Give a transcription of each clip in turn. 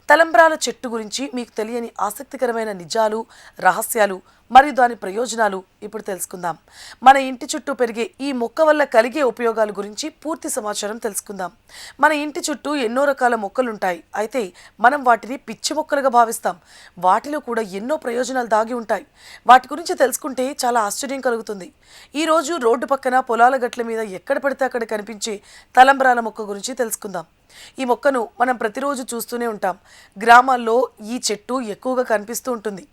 తలంబ్రాల చెట్టు గురించి మీకు తెలియని ఆసక్తికరమైన నిజాలు, రహస్యాలు మరియు దాని ప్రయోజనాలు ఇప్పుడు తెలుసుకుందాం. మన ఇంటి చుట్టూ పెరిగే ఈ మొక్క వల్ల కలిగే ఉపయోగాల గురించి పూర్తి సమాచారం తెలుసుకుందాం. మన ఇంటి చుట్టూ ఎన్నో రకాల మొక్కలుంటాయి. అయితే మనం వాటిని పిచ్చి మొక్కలుగా భావిస్తాం. వాటిలో కూడా ఎన్నో ప్రయోజనాలు దాగి ఉంటాయి. వాటి గురించి తెలుసుకుంటే చాలా ఆశ్చర్యం కలుగుతుంది. ఈరోజు రోడ్డు పక్కన పొలాల గట్ల మీద ఎక్కడ పడితే అక్కడ కనిపించే తలంబ్రాల మొక్క గురించి తెలుసుకుందాం. ఈ మొక్కను మనం ప్రతిరోజు చూస్తూనే ఉంటాం. గ్రామాల్లో ఈ చెట్టు ఎక్కువగా కనిపిస్తూ ఉంటుంది.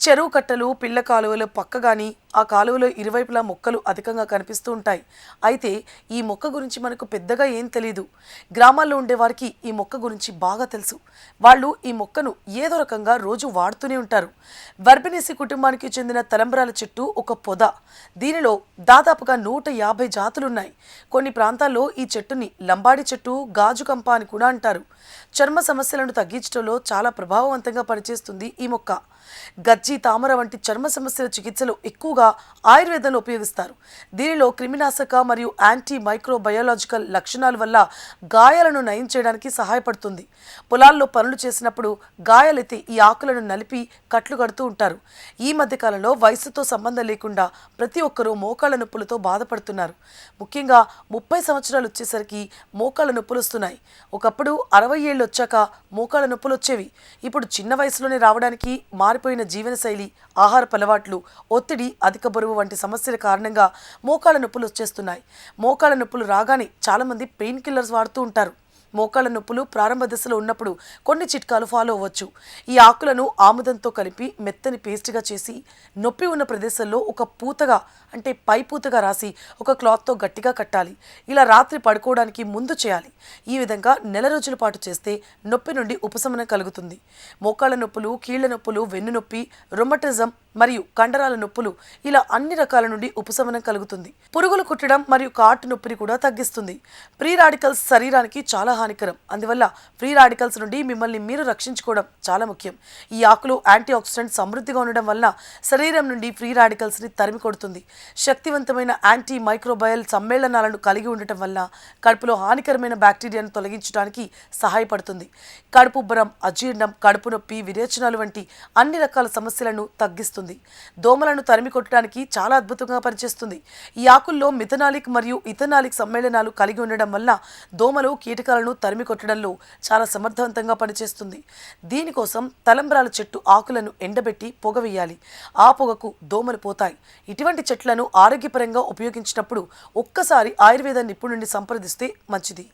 చెరువు కట్టలు, పిల్ల కాలువల పక్క కానీ ఆ కాలువలో ఇరువైపులా మొక్కలు అధికంగా కనిపిస్తూ ఉంటాయి. అయితే ఈ మొక్క గురించి మనకు పెద్దగా ఏం తెలియదు. గ్రామాల్లో ఉండేవారికి ఈ మొక్క గురించి బాగా తెలుసు. వాళ్ళు ఈ మొక్కను ఏదో రకంగా రోజు వాడుతూనే ఉంటారు. వర్బినేసి కుటుంబానికి చెందిన తలంబ్రాల చెట్టు ఒక పొద. దీనిలో దాదాపుగా 150 జాతులున్నాయి. కొన్ని ప్రాంతాల్లో ఈ చెట్టుని లంబాడి చెట్టు, గాజు కంప అని కూడా అంటారు. చర్మ సమస్యలను తగ్గించడంలో చాలా ప్రభావవంతంగా పనిచేస్తుంది ఈ మొక్క. గజ్జి, తామర వంటి చర్మ సమస్యల చికిత్సలో ఎక్కువగా ఆయుర్వేదంలో ఉపయోగిస్తారు. దీనిలో క్రిమినాశక మరియు యాంటీ మైక్రోబయోలాజికల్ లక్షణాల వల్ల గాయాలను నయం చేయడానికి సహాయపడుతుంది. పొలాల్లో పనులు చేసినప్పుడు గాయాలైతే ఈ ఆకులను నలిపి కట్లు కడుతూ ఉంటారు. ఈ మధ్యకాలంలో వయసుతో సంబంధం లేకుండా ప్రతి ఒక్కరూ మోకాళ్ళ నొప్పులతో బాధపడుతున్నారు. ముఖ్యంగా 30 సంవత్సరాలు వచ్చేసరికి మోకాళ్ళ నొప్పులు వస్తున్నాయి. ఒకప్పుడు 60 ఏళ్ళు వచ్చాక మోకాళ్ళ నొప్పులు వచ్చేవి. ఇప్పుడు చిన్న వయసులోనే రావడానికి మారిపోయిన జీవనశైలి, ఆహారపు అలవాట్లు, ఒత్తిడి, అధిక బరువు వంటి సమస్యల కారణంగా మోకాళ్ళ నొప్పులు వచ్చేస్తున్నాయి. మోకాళ్ళ నొప్పులు రాగానే చాలామంది పెయిన్ కిల్లర్స్ వాడుతూ ఉంటారు. మోకాళ్ళ నొప్పులు ప్రారంభ దశలో ఉన్నప్పుడు కొన్ని చిట్కాలు ఫాలో అవ్వచ్చు. ఈ ఆకులను ఆముదంతో కలిపి మెత్తని పేస్ట్గా చేసి నొప్పి ఉన్న ప్రదేశంలో ఒక పూతగా అంటే పై పూతగా రాసి ఒక క్లాత్తో గట్టిగా కట్టాలి. ఇలా రాత్రి పడుకోవడానికి ముందు చేయాలి. ఈ విధంగా నెల రోజుల పాటు చేస్తే నొప్పి నుండి ఉపశమనం కలుగుతుంది. మోకాళ్ళ నొప్పులు, కీళ్ల నొప్పులు, వెన్ను నొప్పి, రొమటిజం మరియు కండరాల నొప్పులు ఇలా అన్ని రకాల నుండి ఉపశమనం కలుగుతుంది. పురుగులు కుట్టడం మరియు కాటు నొప్పిని కూడా తగ్గిస్తుంది. ఫ్రీ రాడికల్స్ శరీరానికి చాలా హానికరం. అందువల్ల ఫ్రీ రాడికల్స్ నుండి మిమ్మల్ని మీరు రక్షించుకోవడం చాలా ముఖ్యం. ఈ ఆకులు యాంటీ ఆక్సిడెంట్ సమృద్ధిగా ఉండడం వల్ల శరీరం నుండి ఫ్రీ రాడికల్స్ని తరిమి కొడుతుంది. శక్తివంతమైన యాంటీ మైక్రోబయల్ సమ్మేళనాలను కలిగి ఉండటం వల్ల కడుపులో హానికరమైన బ్యాక్టీరియాను తొలగించడానికి సహాయపడుతుంది. కడుపు ఉబ్బరం, అజీర్ణం, కడుపు నొప్పి, విరేచనాలు వంటి అన్ని రకాల సమస్యలను తగ్గిస్తుంది. దోమలను తరిమి కొట్టడానికి చాలా అద్భుతంగా పనిచేస్తుంది. ఈ ఆకుల్లో మిథనాలిక్ మరియు ఇథనాలిక్ సమ్మేళనాలు కలిగి ఉండడం వల్ల దోమలు, కీటకాలను తరిమి కొట్టడంలో చాలా సమర్థవంతంగా పనిచేస్తుంది. దీనికోసం తలంబ్రాల చెట్టు ఆకులను ఎండబెట్టి పొగ వేయాలి. ఆ పొగకు దోమలు పోతాయి. ఇటువంటి చెట్లను ఆరోగ్యపరంగా ఉపయోగించినప్పుడు ఒక్కసారి ఆయుర్వేద నిపుణుడిని సంప్రదిస్తే మంచిది.